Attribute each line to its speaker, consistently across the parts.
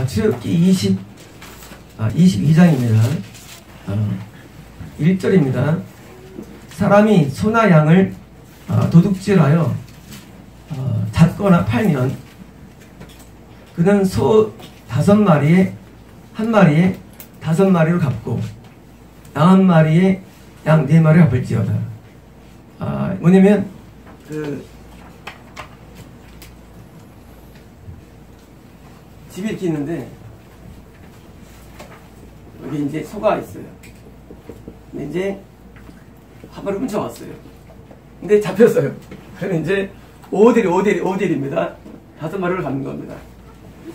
Speaker 1: 출애굽기 22장입니다. 1절입니다. 사람이 소나 양을 도둑질하여 잡거나 팔면 그는 소 5마리에 한 마리에 5마리로 갚고 양 1마리에 양 4마리로 갚을지어다. 뭐냐면 집이 이렇게 있는데 여기 이제 소가 있어요. 근데 이제 한 마리 훔쳐왔어요. 근데 잡혔어요. 그러면 이제 5대1입니다. 5마리를 갚는 겁니다.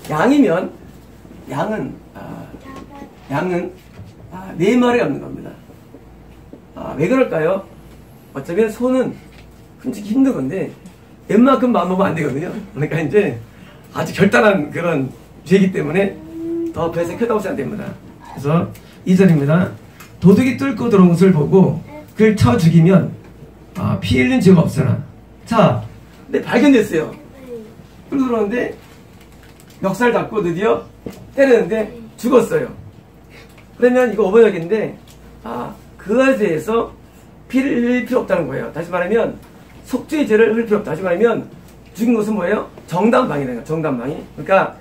Speaker 1: 양이면 양은 4마리 갚는 겁니다. 왜 그럴까요? 어쩌면 소는 훔치기 힘든 건데 웬만큼 마음 먹으면 안 되거든요. 그러니까 이제 아주 결단한 그런 죄이기 때문에 더 배에서 크다고 생각됩니다. 그래서 2절입니다. 도둑이 뚫고 들어온 것을 보고 그를 쳐 죽이면 피 흘린 죄가 없으나. 자, 근데 발견됐어요. 뚫고 들어오는데 멱살 잡고 드디어 때리는데 죽었어요. 그러면 이거 어번역인데 그것에 대해서 피를 흘릴 필요 없다는 거예요. 다시 말하면 속죄의 죄를 흘릴 필요 없다. 다시 말하면 죽인 것은 뭐예요? 정당방위라는 거예요. 정당방위. 그러니까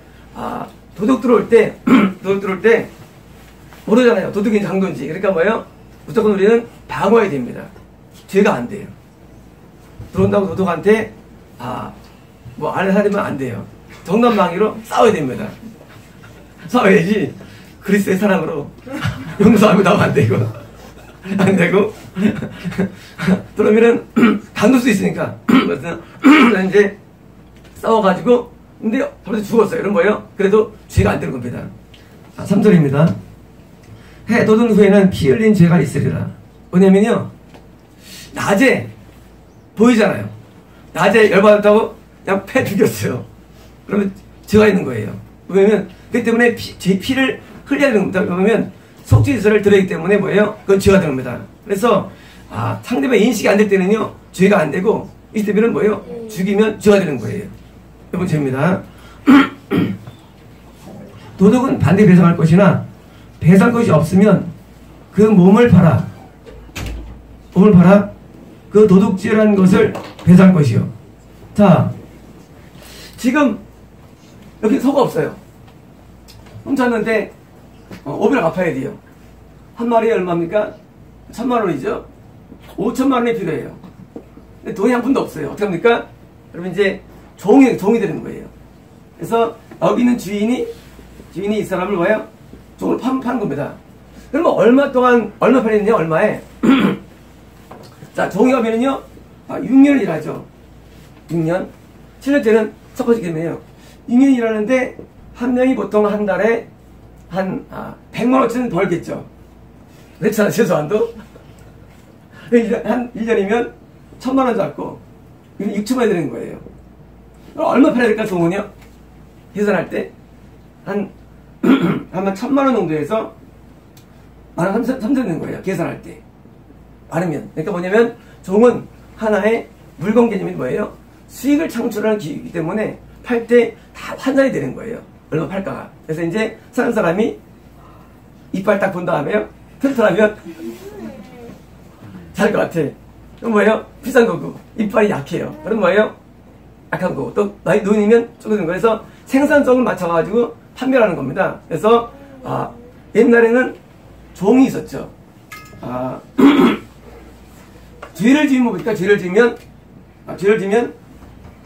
Speaker 1: 도둑 들어올 때 모르잖아요. 도둑인지 강도인지. 그러니까 뭐예요? 무조건 우리는 방어해야 됩니다. 죄가 안 돼요. 들어온다고 도둑한테 뭐 알려하면 안 돼요. 정당방위로 싸워야 됩니다. 싸워야지 그리스도의 사랑으로 용서하고 나오면 안 되고 안 되고 그러면은 강도일 수 있으니까 그래서 이제 싸워가지고 근데 벌써 죽었어요. 이런 거예요. 그래도 죄가 안 되는 겁니다. 3절입니다. 해 돋은 후에는 피 흘린 죄가 있으리라. 뭐냐면요, 낮에 보이잖아요. 낮에 열받았다고 그냥 패 죽였어요. 그러면 죄가 있는 거예요. 왜냐면 그렇기 때문에 피를 흘려야 되는 겁니다. 그러면 속죄제사를 드리기 때문에 뭐예요? 그건 죄가 되는 겁니다. 그래서 상대방 인식이 안 될 때는요 죄가 안 되고, 이때면은 뭐예요? 죽이면 죄가 되는 거예요. 두 번째입니다. 도둑은 반대 배상할 것이나 배상 것이 없으면 그 몸을 팔아 그 도둑질한 것을 배상할 것이요. 자, 지금 여기 소가 없어요. 훔쳤는데 500을 갚아야 돼요. 한 마리에 얼마입니까? 1000만원이죠. 5000만원이 필요해요. 근데 돈이 한 푼도 없어요. 어떻게 합니까? 그러면 이제 종이 되는 거예요. 그래서 여기 있는 주인이 이 사람을 뭐예요? 종으로 파는 겁니다. 그러면 얼마 팔렸느냐? 얼마에? 자, 종이 가면은요 6년을 일하죠. 6년. 7년째는 섞어지겠네요. 6년 일하는데 한 명이 보통 한 달에 한 100만원어치는 벌겠죠. 그렇잖아, 최소한도. 한 1년이면 1000만원 잡고 6천만원이 되는 거예요. 그럼 얼마 팔아야 될까, 종은요? 계산할 때 한 1000만원 정도에서 13,000 되는 거예요. 계산할 때 많으면. 그러니까 뭐냐면 종은 하나의 물건 개념이 뭐예요? 수익을 창출하는 기기이기 때문에 팔 때 다 환산이 되는 거예요. 얼마 팔까가. 그래서 이제 사는 사람이 이빨 딱 본 다음에요, 튼튼하면 잘 것 같아. 그럼 뭐예요? 비싼 거고. 이빨이 약해요. 그럼 뭐예요? 약한 거고. 또 나이 노인이면 줄어드는 거예요. 그래서 생산성을 맞춰가지고 판별하는 겁니다. 그래서 옛날에는 종이 있었죠. 죄를 지으면 뭡니까? 죄를 지으면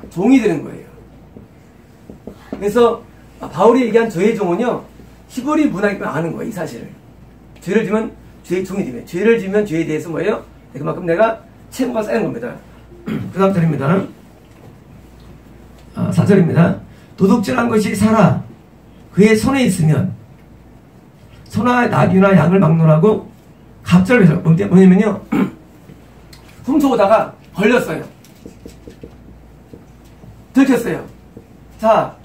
Speaker 1: 종이 되는 거예요. 그래서 바울이 얘기한 저의 종은요, 히브리 문화이기 아는 거예요, 이 사실을. 죄를 지면 죄의 종이 되면, 죄를 지면 죄에 대해서 뭐예요? 그만큼 내가 채무가 쌓이는 겁니다. 그 다음 절입니다. 4절입니다. 도둑질한 것이 살아 그의 손에 있으면 소나 나귀나 양을 막론하고 갑절해서, 뭐냐면요, 훔쳐오다가 걸렸어요. 들켰어요. 자,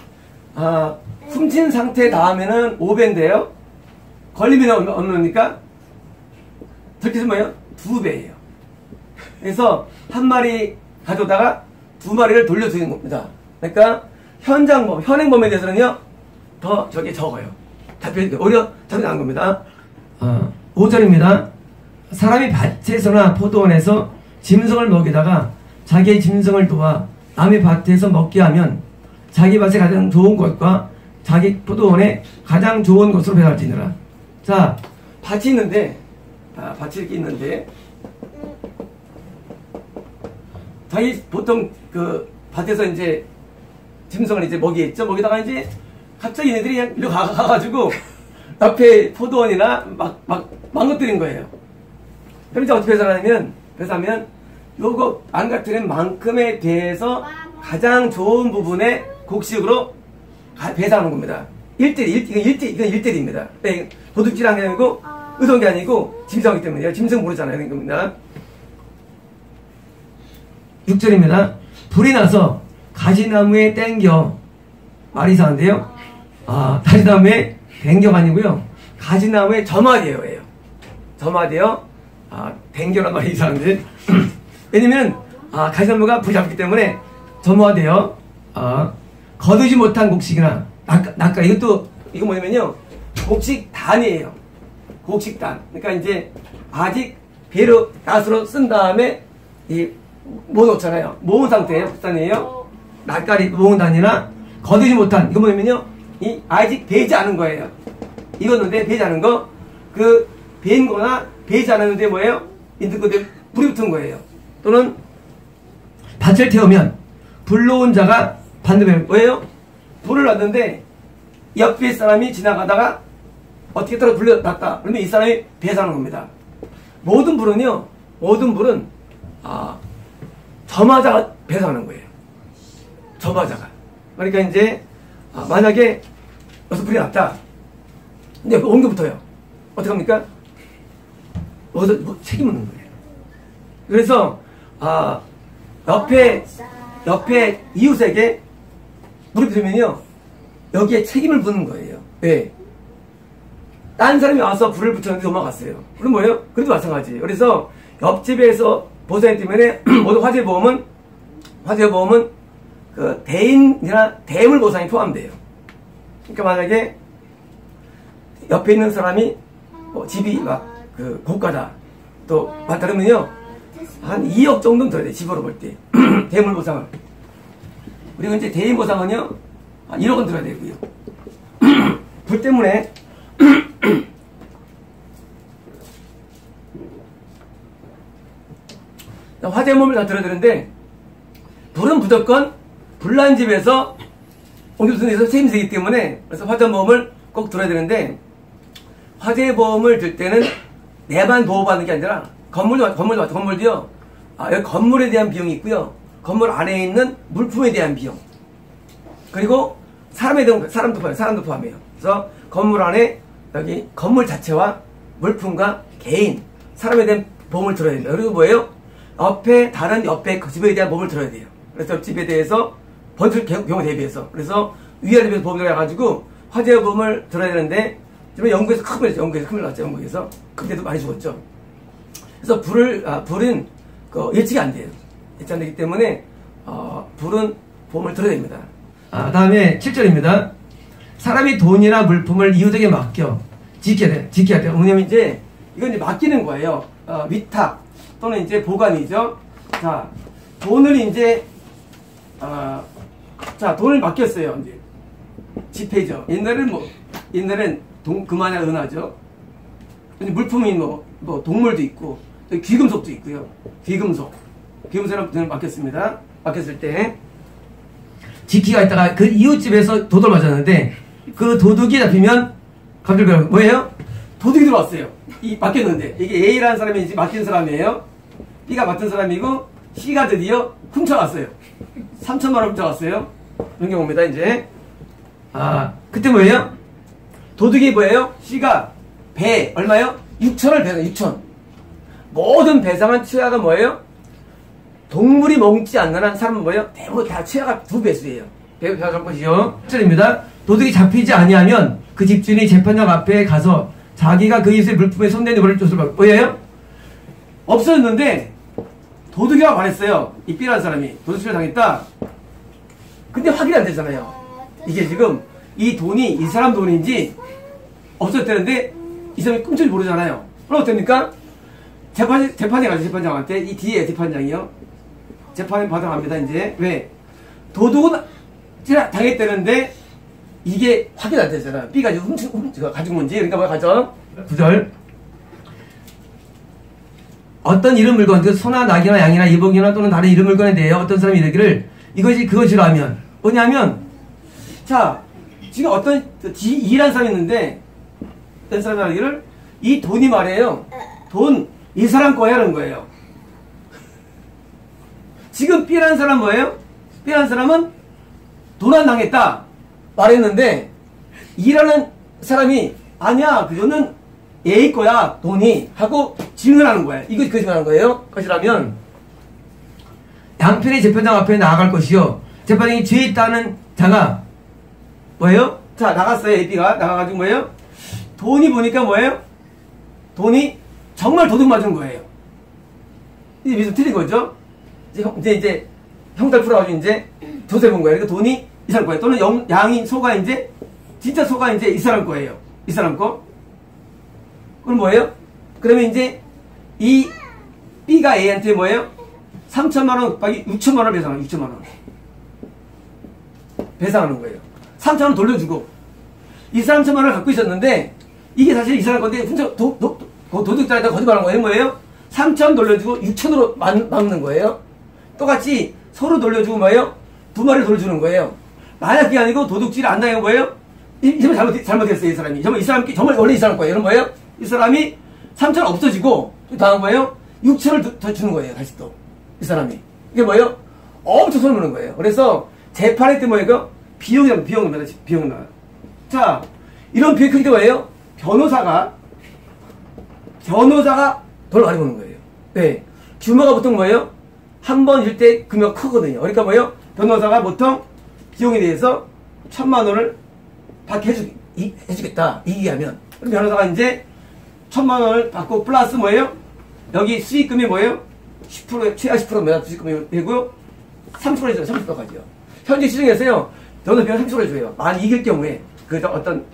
Speaker 1: 훔친 상태 다음에는 5배인데요. 걸리면 얼마입니까? 들켰으면 뭐예요? 2배예요. 그래서 한 마리 가져다가 2마리를 돌려주는 겁니다. 그러니까 현행범에 대해서는요, 더 저게 적어요. 오히려 답이 나온 겁니다. 5절입니다. 사람이 밭에서나 포도원에서 짐승을 먹이다가 자기의 짐승을 도와 남의 밭에서 먹게 하면 자기 밭에 가장 좋은 것과 자기 포도원에 가장 좋은 것으로 배달지니라. 자, 밭이 있는데, 밭이 이렇게 있는데, 자기 보통 그 밭에서 이제 짐승을 이제 먹이겠죠. 먹이다가 이제 갑자기 얘네들이 그냥 이리로 가가지고 옆에 포도원이나 막 망가뜨린 거예요. 그럼 이제 어떻게 배사하면 요거 망가뜨린 만큼에 대해서 가장 좋은 부분에 곡식으로 배사하는 겁니다. 이건 1대1입니다. 도둑질한 게 아니고 의도한 게 아니고 짐승이기 때문에 짐승 모르잖아요. 그런 겁니다. 6절입니다. 불이 나서 가지나무에 땡겨, 말이 이상한데요. 가지나무에 땡겨가 아니고요. 가지나무에 점화되어예요. 점화되어, 땡겨란 말이 이상한데. 왜냐면, 가지나무가 불이 잡기 때문에 점화되어, 거두지 못한 곡식이나, 낙가, 이거 뭐냐면요. 곡식단이에요. 곡식단. 그러니까 이제, 아직 배로, 낫으로 쓴 다음에, 모아놓잖아요. 모은 상태예요. 국산이에요. 낯가리 모은 단이나 거두지 못한, 이거 뭐냐면요. 아직 배지 않은 거예요. 익었는데 배지 않은 거, 배인 거나 배지 않았는데 뭐예요? 인득근데 불이 붙은 거예요. 또는 밭을 태우면 불러온 자가 반대로 뭐예요? 불을 놨는데 옆에 사람이 지나가다가 어떻게 따라 불려놨다. 그러면 이 사람이 배사하는 겁니다. 모든 불은 점화자가 배사하는 거예요. 점화자가. 그러니까 이제 만약에 여기서 불이 났다. 근데 옮겨붙어요. 어떻게 합니까? 여기서 책임 묻는 거예요. 그래서 옆에 이웃에게 불이 붙으면요 여기에 책임을 묻는 거예요. 왜? 딴 사람이 와서 불을 붙였는데 도망갔어요. 그럼 뭐예요? 그래도 마찬가지예요. 그래서 옆집에서 보상이 때문에 모든 화재보험은 그 대인이나 대물 보상이 포함돼요. 그러니까 만약에 옆에 있는 사람이 집이 막 고가다 또 그러면요 한 2억 정도는 들어야 돼. 집으로 볼 때 대물 보상을. 그리고 이제 대인 보상은요 1억은 들어야 되고요. 불 때문에 화재보험을 다 들어야 되는데 불은 무조건 불난 집에서 옮겨두는 데서 책임지기 때문에 그래서 화재보험을 꼭 들어야 되는데 화재보험을 들 때는 내만 보호받는 게 아니라 건물도요 여기 건물에 대한 비용이 있고요 건물 안에 있는 물품에 대한 비용 그리고 사람도 포함해요. 그래서 건물 안에 여기 건물 자체와 물품과 개인 사람에 대한 보험을 들어야 됩니다. 그리고 뭐예요? 다른 옆에 집에 대한 보험을 들어야 돼요. 그래서 옆집에 대해서 번출 경우 대비해서 그래서 위아래 대비해서 보험을 들어가지고 화재보험을 들어야 되는데 지금 영국에서 큰일 났죠. 영국에서 그때도 많이 죽었죠. 그래서 불은 예측이 안 돼요. 예측이 안 되기 때문에 불은 보험을 들어야 됩니다. 다음에 7절입니다. 사람이 돈이나 물품을 이웃에게 맡겨 지켜야 돼요. 왜냐면 이제 이건 이제 맡기는 거예요. 위탁 또는 이제 보관이죠. 자, 돈을 이제 돈을 맡겼어요. 이제 지폐죠. 옛날엔 금화나 은하죠. 근데 물품이 동물도 있고 또 귀금속도 있고요. 귀금속이랑 돈을 맡겼습니다. 맡겼을 때 지키가 있다가 그 이웃집에서 도둑을 맞았는데 그 도둑이 잡히면 갑자기 뭐예요? 도둑이 들어왔어요. 맡겼는데 이게 A라는 사람이 이제 맡긴 사람이에요. B가 맡은 사람이고 C가 드디어 훔쳐갔어요. 3천만 원 훔쳐갔어요. 그런 경우입니다. 이제 그때 뭐예요? 도둑이 뭐예요? C가 배 얼마요? 6천을 배상 6천. 모든 배상한 최하가 뭐예요? 동물이 먹지 않는 한 사람은 뭐예요? 대부분 다 최하가 2배수예요. 배상 것이요. 7절입니다. 도둑이 잡히지 아니하면 그 집주인이 재판장 앞에 가서 자기가 그 이웃의 물품에 손댄 여부를 조사를 뭐예요? 없어졌는데 도둑이라고 말했어요. 이 B라는 사람이 도둑질을 당했다. 근데 확인이 안 되잖아요. 이게 지금 이 돈이 이 사람 돈인지 없었다는데 이 사람이 꿈틀 모르잖아요. 그럼 어떡합니까? 재판에 가죠. 재판장한테. 이 뒤에 재판장이요. 재판에 받아갑니다. 이제 왜? 도둑은 당했다는데 이게 확인 안 되잖아요. B가 가지고 뭔지. 그러니까 뭐 가죠. 9절. 어떤 이런 물건, 그 소나 낙이나 양이나 이복이나 또는 다른 이런 물건에 대해 어떤 사람이 이르기를 이것이 그것이라 하면 뭐냐면, 자, 지금 어떤 D라는 사람이 있는데 어떤 사람이 하기를 이 돈이 말이에요. 돈, 이 사람 거야 하는 거예요. 지금 B라는 사람 뭐예요? B라는 사람은 도난 당했다 말했는데 E라는 사람이 아니야, 그거는 A 거야, 돈이 하고 증언하는 거예요. 이것이 거짓말하는 거예요. 것이라면 양편의 재판장 앞에 나아갈 것이요, 재판장이 죄 있다는 자가 뭐예요? 자, 나갔어요. AB가 나가가지고 뭐예요? 돈이 보니까 뭐예요? 돈이 정말 도둑 맞은 거예요. 이제 미술 틀린 거죠? 이제 형들 풀어가지고 이제 조세 본 거예요. 그러니까 돈이 이 사람 거예요. 또는 양인 소가 이제 진짜 소가 이제 이 사람 거예요. 이 사람 거. 그럼 뭐예요? 그러면 이제 이 B가 A한테 뭐예요? 3천만 원 곱하기 6천만 원 배상하는 6천만 원 배상하는 거예요. 3천만 원 돌려주고 이 3천만 원을 갖고 있었는데 이게 사실 이 사람 건데 혼자 도둑자에다 거짓말한 거예요. 뭐예요? 3천 돌려주고 6천으로 맞는 거예요. 똑같이 서로 돌려주고 뭐예요? 두 마리를 돌려주는 거예요. 만약 그게 아니고 도둑질을 안 당한 거예요? 이 사람이 잘못했어요. 이 사람이 정말 원래 이 사람 거예요. 이런 거예요? 이 사람이 3천 없어지고 당한 거예요? 6천을 더 주는 거예요. 다시 또 이 사람이. 이게 뭐예요? 엄청 손을 무는 거예요. 그래서 재판할 때 뭐예요? 비용입니다. 자, 이런 비용이 크기 때문에 뭐예요? 변호사가 돈 많이 버는 거예요. 네. 규모가 보통 뭐예요? 한 번 일 때 금액이 크거든요. 그러니까 뭐예요? 변호사가 보통 비용에 대해서 1,000만 원을 받게 해주겠다. 이기하면. 그럼 변호사가 이제 1,000만 원을 받고 플러스 뭐예요? 여기 수익금이 뭐예요? 10%, 최하 10%입니다. 수익금이 되고요. 30% 해줘요. 30%까지요. 현재 시중에서요, 변호사비가 30% 해줘요. 많이 이길 경우에. 어떤,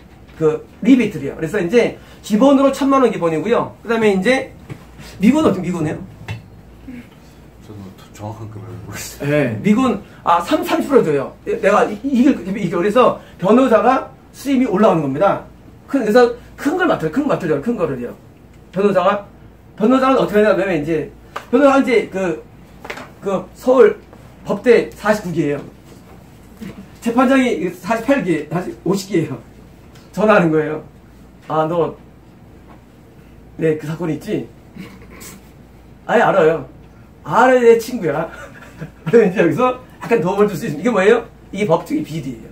Speaker 1: 리베이트를요. 그래서 이제, 기본으로 1,000만 원 기본이고요. 그 다음에 이제, 미국은 어떻게, 미국은요?
Speaker 2: 저도 정확한 금액을 모르겠어요.
Speaker 1: 네. 미국은, 30% 줘요. 내가 이길. 그래서, 변호사가 수입이 올라오는 겁니다. 그래서, 큰 걸 맡아요. 큰 거를요. 변호사는 어떻게 하냐면, 이제, 변호사가 이제, 서울 법대 49기예요. 재판장이 48기, 50기예요. 전화하는 거예요. 너, 네, 그 사건 있지? 아예 알아요. 내 친구야. 그래서 이제 여기서 약간 도움을 줄 수 있습니다. 이게 뭐예요? 이게 법적인 비리예요.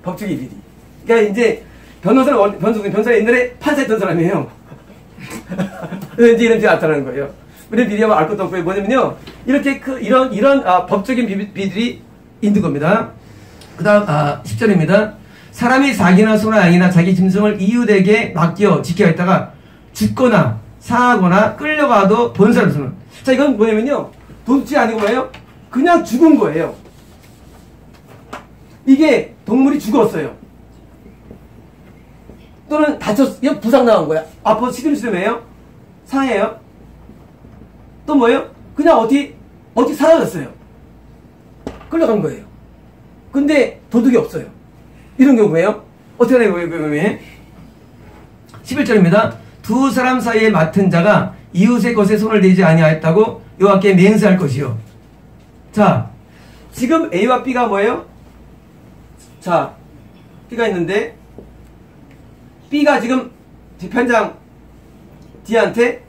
Speaker 1: 법적인 비리. 그러니까 이제, 변호사가 옛날에 판사했던 사람이에요. 그래서 이제 이런 게 나타나는 거예요. 이런 비리하면 알 것도 없고요. 뭐냐면요, 이렇게 이런 법적인 비리들이 있는 겁니다. 그 다음, 10절입니다. 사람이 사기나 소나 양이나 자기 짐승을 이웃에게 맡겨 지켜야 했다가 죽거나 상하거나 끌려가도 본 사람 수는. 자, 이건 뭐냐면요, 도둑질이 아니고 뭐예요? 그냥 죽은 거예요. 이게 동물이 죽었어요. 또는 다쳤어요. 부상 나온 거야. 아파서 시름시름해요. 상해요. 또 뭐예요? 그냥 어디 사라졌어요. 끌려간 거예요. 근데 도둑이 없어요. 이런 경우에요. 어떻게 하는 거예요? 11절입니다. 두 사람 사이에 맡은 자가 이웃의 것에 손을 대지 아니하였다고 여호와께 맹세할 것이요. 자, 지금 A와 B가 뭐예요? 자, B가 있는데 B가 지금 재판장 D한테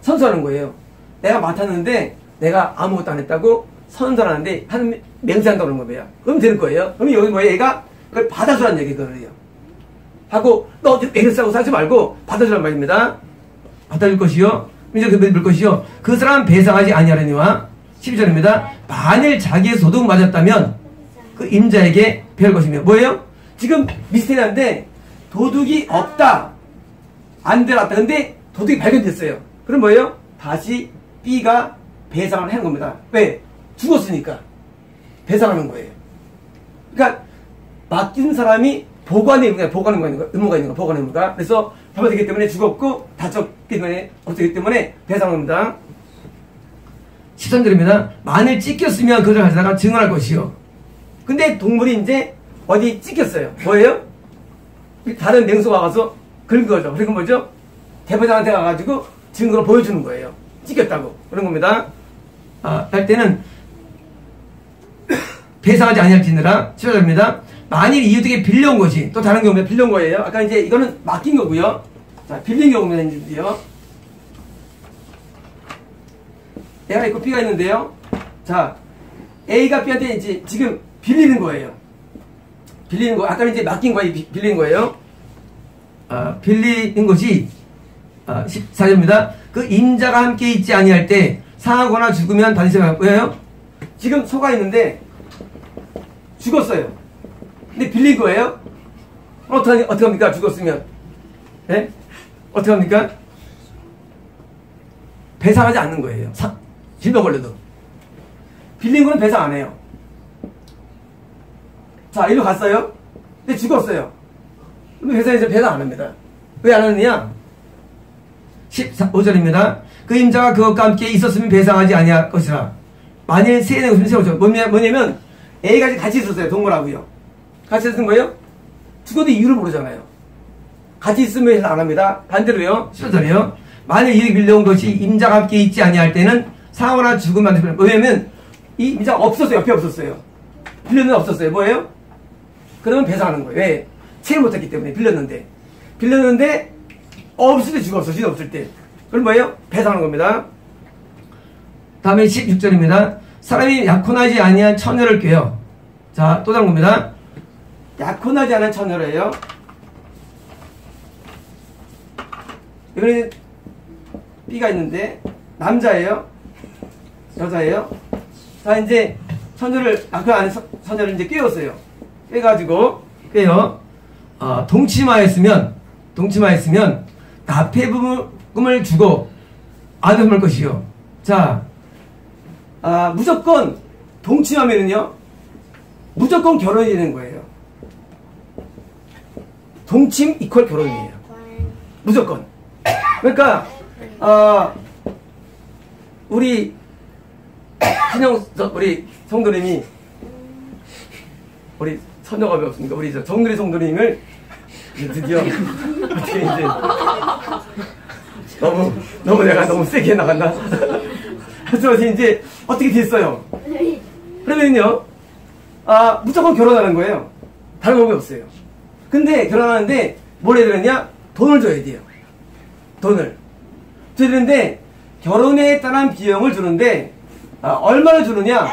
Speaker 1: 선서하는 거예요. 내가 맡았는데 내가 아무것도 안 했다고 선서하는데 맹세한다고 그러는 거예요. 그럼 되는 거예요. 그럼 여기 뭐예요? 얘가 그걸 받아주라는 얘기거든요. 하고 너 애를 싸고 살지 말고 받아주란 말입니다. 받아줄 것이요. 이제 물 것이요. 그 사람 배상하지 아니하려니와 12절입니다. 만일 자기의 소득 맞았다면 그 임자에게 배울 것이며 뭐예요? 지금 미스테리한데 도둑이 없다. 안 들어왔다. 근데 도둑이 발견됐어요. 그럼 뭐예요? 다시 B가 배상을 하는 겁니다. 왜? 죽었으니까 배상하는 거예요. 그러니까 맡긴 사람이 보관의 의무가. 그래서 잘못되기 때문에 죽었고, 다쳤기 때문에, 어떻기 때문에 배상합니다. 13절입니다. 만일 찢겼으면 그것을 가져다가 증언할 것이요. 근데 동물이 이제 어디 찢겼어요. 뭐예요? 다른 맹수가 와서 긁은 거죠. 그리고 뭐죠? 대표장한테 가가지고 증거를 보여주는 거예요. 찢겼다고. 그런 겁니다. 할 때는 배상하지 아니할지니라. 14절입니다. 만일 이웃에게 빌려온 것이, 또 다른 경우에 빌려온 거예요. 아까 이제 이거는 맡긴 거고요. 자, 빌린 경우면 이제요. A가 있고 B가 있는데요. 자, A가 B한테 이제 지금 빌리는 거예요. 빌리는 거, 아까 이제 맡긴 거예요. 빌리는 거예요. 빌리는 것이, 14절입니다. 그 임자가 함께 있지 아니할 때 상하거나 죽으면 반드시 왜요? 지금 소가 있는데 죽었어요. 근데 빌린 거예요? 어떻게 합니까? 죽었으면. 예? 어떻게 합니까? 배상하지 않는 거예요. 질병 걸려도. 빌린 거는 배상 안 해요. 자, 일로 갔어요. 근데 죽었어요. 근데 회사에서 배상 안 합니다. 왜 안 하느냐? 15절입니다. 그 임자가 그것과 함께 있었으면 배상하지 아니할 것이라. 만일 세뇌가 없으면 세우죠. 뭐냐면 A가 같이 있었어요. 동물하고요. 같이 있었던 거예요? 죽어도 이유를 모르잖아요. 같이 있으면 해서 안 합니다. 반대로요. 15절이요. 만일 이익 빌려온 것이 임자가 함께 있지 아니할 때는 상하거나 죽으면 안 됩니다. 왜냐면 이 임자가 없었어요. 옆에 없었어요. 빌렸는데 없었어요. 뭐예요? 그러면 배상하는 거예요. 왜? 체를 못했기 때문에 빌렸는데 없을 때 죽었어. 진짜 없을 때. 그럼 뭐예요? 배상하는 겁니다. 다음에 16절입니다. 사람이 약혼하지 아니한 처녀를 꾀어. 자, 또 다른 겁니다. 약혼하지 않은 처녀래요. 이번에 B가 있는데 남자예요. 여자예요. 자, 이제 처녀를 약혼 안 한 처녀를 이제 꾀었어요. 꾀어. 동치마했으면 납폐금을 주고 아들을 것이요. 자, 무조건 동침하면은요, 무조건 결혼이 되는 거예요. 동침 이퀄 결혼이에요. 무조건. 그러니까 우리 우리 성도님이 우리 처녀가 왜 없습니까? 우리 정글이 성도님을 드디어 어떻게 이제 너무 내가 너무 세게 나간다. 그래서 이제 어떻게 됐어요? 그러면요, 무조건 결혼하는 거예요. 다른 방법이 없어요. 근데 결혼하는데 뭘 해야 되느냐? 돈을 줘야 돼요. 돈을 줘야 되는데 결혼에 따른 비용을 주는데 얼마나 주느냐?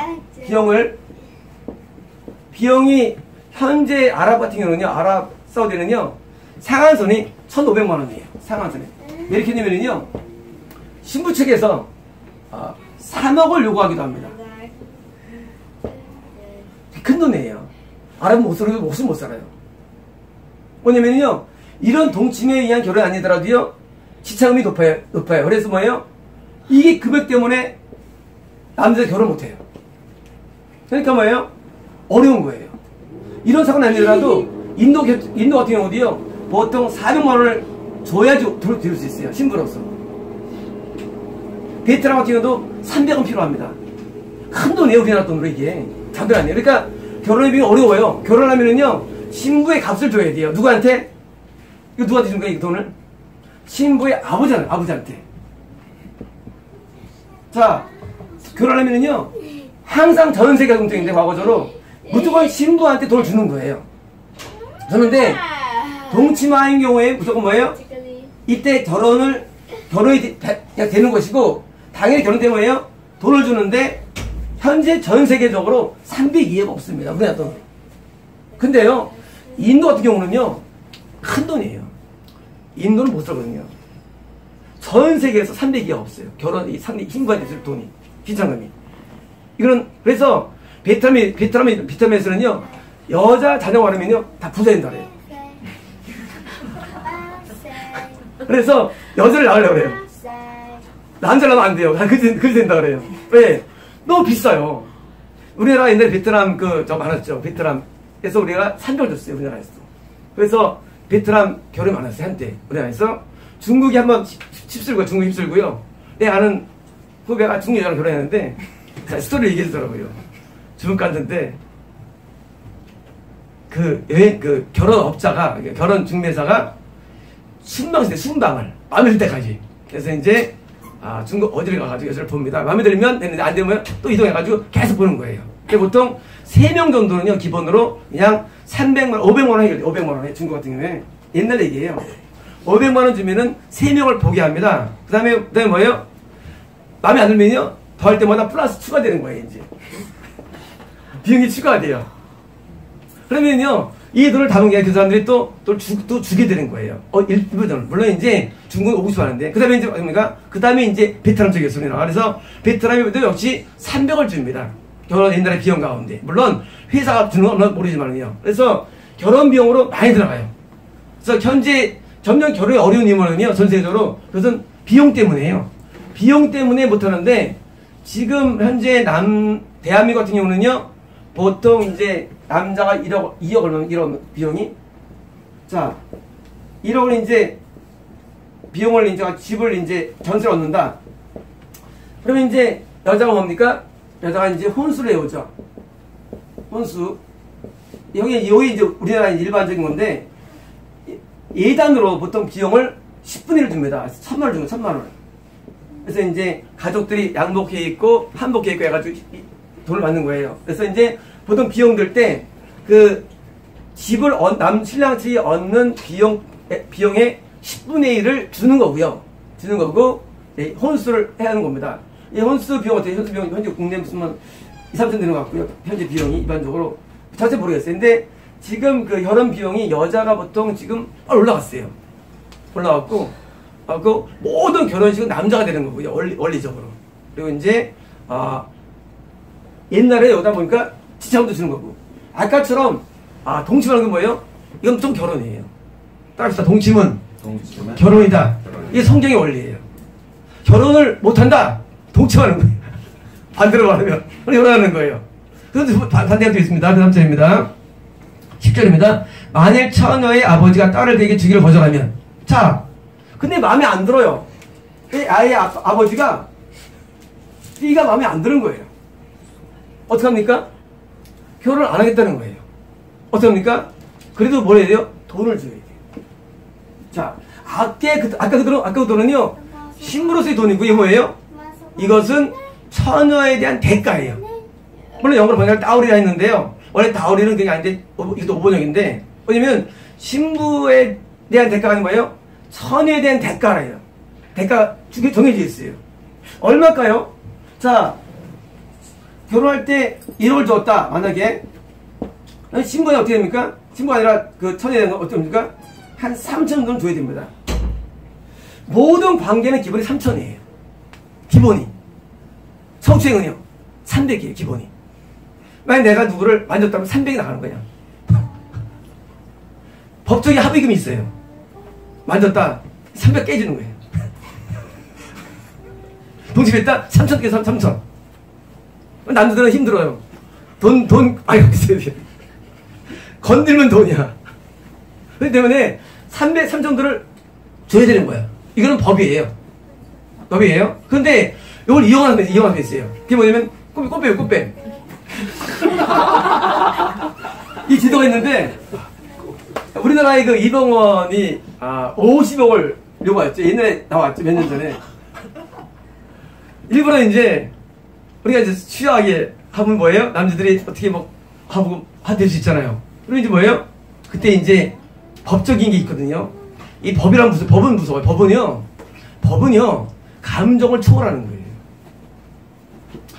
Speaker 1: 비용이 현재 아랍 같은 경우는요, 아랍 사우디는요, 상한선이 1,500만 원이에요. 상한선이. 왜 이렇게 되면요, 신부 측에서 3억을 요구하기도 합니다. 큰 돈이에요. 아랍은 목숨 못 살아요. 뭐냐면요, 이런 동침에 의한 결혼이 아니더라도요, 지참금이 높아요. 그래서 뭐예요? 이게 금액 때문에 남자가 결혼 못 해요. 그러니까 뭐예요? 어려운 거예요. 이런 사고는 아니더라도 인도 같은 경우도요, 보통 400만 원을 줘야지 들을 수 있어요. 신부로서. 베트남 같은 경우도 300원 필요합니다. 큰 돈이에요. 우리나라 돈으로 이게. 장난 아니에요. 그러니까 결혼의 비용이 어려워요. 결혼하면은요, 신부의 값을 줘야 돼요. 누구한테? 이거 누구한테 준 거예요, 이 돈을? 신부의 아버지한테. 자, 결혼하면은요, 항상 전 세계 공통인데, 과거적으로 무조건 신부한테 돈을 주는 거예요. 주는데, 동치마인 경우에 무조건 뭐예요? 이때 결혼이 되는 것이고, 당연히 결혼되면 뭐예요? 돈을 주는데, 현재 전 세계적으로 302억 없습니다. 우리나라 돈. 근데요, 인도 같은 경우는요, 큰 돈이에요. 인도는 못 살거든요. 전 세계에서 302억 없어요. 신부한테 줄 돈이. 비상금이. 이거는, 그래서, 베트남에서는요, 여자 자녀가 많으면요, 다 부자 된다 그래요. 그래서, 여자를 낳으려고 그래요. 남자를 낳으면 안 돼요. 그리 된다 그래요. 왜? 너무 비싸요. 우리나라 옛날에 베트남, 많았죠. 베트남 그래서 우리가 산병을 줬어요, 우리나라에서. 그래서 베트남 결혼이 많았어요, 한때. 우리나라에서. 중국이 한번 휩쓸고요, 중국 휩쓸고요. 내 아는 후배가 중국 여자랑 결혼했는데, 자, 스토리를 얘기해 주더라고요. 중국 갔는데, 그 결혼업자가, 결혼 중매사가 순방했어요, 순방을. 마음에 들 때까지. 그래서 이제, 중국 어디를 가가지고 여자를 봅니다. 마음에 들면 되는데, 안 되면 또 이동해가지고 계속 보는 거예요. 보통 3명 정도는요, 기본으로 그냥 300만, 500만 원 해결돼요. 500만 원에 중국 같은 경우에. 옛날 얘기예요. 500만 원 주면은 3명을 보게 합니다. 그 다음에 뭐예요? 마음에 안 들면요, 더 할 때마다 플러스 추가되는 거예요, 이제. 비용이 추가가 돼요. 그러면요, 이 돈을 담은 게 그 사람들이 또 주게 되는 거예요. 일부 돈. 물론 이제 중국은 오고 싶어 하는데. 그 다음에 이제 뭡니까? 그 다음에 이제 베트남 쪽이었어요. 그래서 베트남에도 역시 300을 줍니다. 결혼 옛날에 비용 가운데. 물론 회사가 주는 건 모르지만요. 그래서 결혼 비용으로 많이 들어가요. 그래서 현재 점점 결혼이 어려운 이유는요, 전 세계적으로. 그것은 비용 때문에요. 비용 때문에 못하는데, 지금 현재 대한민국 같은 경우는요, 보통 이제 남자가 2억 얼마면 1억 비용이? 자, 1억을 이제 비용을 이제 집을 이제 전세를 얻는다. 그러면 이제 여자가 뭡니까? 여자가 이제 혼수를 해오죠. 혼수. 여기 이제 우리나라 일반적인 건데, 예단으로 보통 비용을 10분의 1 줍니다. 1,000만 원 주면 1,000만 원. 그래서 이제 가족들이 양복해 있고, 한복해 있고 해가지고 돈을 받는 거예요. 그래서 이제 보통 비용 들 때, 집을, 신랑 측이 얻는 비용의 10분의 1을 주는 거고요. 주는 거고, 혼수를 해야 하는 겁니다. 이 혼수 비용 어때요? 혼수 비용, 현재 국내 무슨 2, 3천 되는 것 같고요. 현재 비용이 일반적으로. 자세히 모르겠어요. 근데 지금 그 결혼 비용이 여자가 보통 지금 올라갔어요. 올라갔고, 그 모든 결혼식은 남자가 되는 거고요. 원리적으로. 그리고 이제, 옛날에 여기다 보니까 지참도 주는 거고. 아까처럼, 동침하는 건 뭐예요? 이건 좀 결혼이에요. 따라서 동침은 결혼이다. 이게 성경의 원리예요. 결혼을 못한다. 동침하는 거예요. 반대로 말하면. 결혼하는 거예요. 그런데 반대가 되어 있습니다. 그 다음 절입니다. 10절입니다. 만일 처녀의 아버지가 딸을 되게 주기를 거절하면. 자, 근데 마음에 안 들어요. 아이의 아버지가 띠가 마음에 안 드는 거예요. 어떡합니까? 결혼을 안 하겠다는 거예요. 어떡합니까? 그래도 뭘 해야 돼요? 돈을 줘야 돼요. 자, 아까 그 돈은요, 신부로서의 돈이고, 이게 뭐예요? 이것은 처녀에 대한 대가예요. 물론 영어로 번역할 다우리라 했는데요. 원래 다우리는 그게 아닌데, 이것도 오번역인데, 뭐냐면, 신부에 대한 대가가 뭐예요? 처녀에 대한 대가라요. 대가 정해져 있어요. 얼마일까요? 자, 결혼할 때 1억을 줬다, 만약에. 신부는 어떻게 됩니까? 신부가 아니라 그 처녀에 대한 건 어떻게 됩니까? 한 3천 정도는 줘야 됩니다. 모든 관계는 기본이 3천이에요. 기본이. 성추행은요, 300이에요, 기본이. 만약 내가 누구를 만졌다면 300이 나가는 거냐. 법적인 합의금이 있어요. 만졌다, 300 깨지는 거예요. 동침했다, 3천 깨서 3천. 남자들은 힘들어요. 아유, 건들면 돈이야. 그렇기 때문에 300, 3 정도를 줘야 되는 거야. 이거는 법이에요. 법이에요. 근데 이걸 이용하는 게 있어요. 그게 뭐냐면, 꽃뱀. 이 제도가 있는데, 우리나라의 그 이병헌이 50억을 요구했죠. 옛날에 나왔죠. 몇 년 전에. 일부러 이제 우리가 이제 취하게 하면 뭐예요? 남자들이 어떻게 뭐 하고 될 수 있잖아요. 그럼 이제 뭐예요? 그때 이제 법적인 게 있거든요. 이 법이란 법은 무서워요. 법은요 감정을 초월하는 거예요.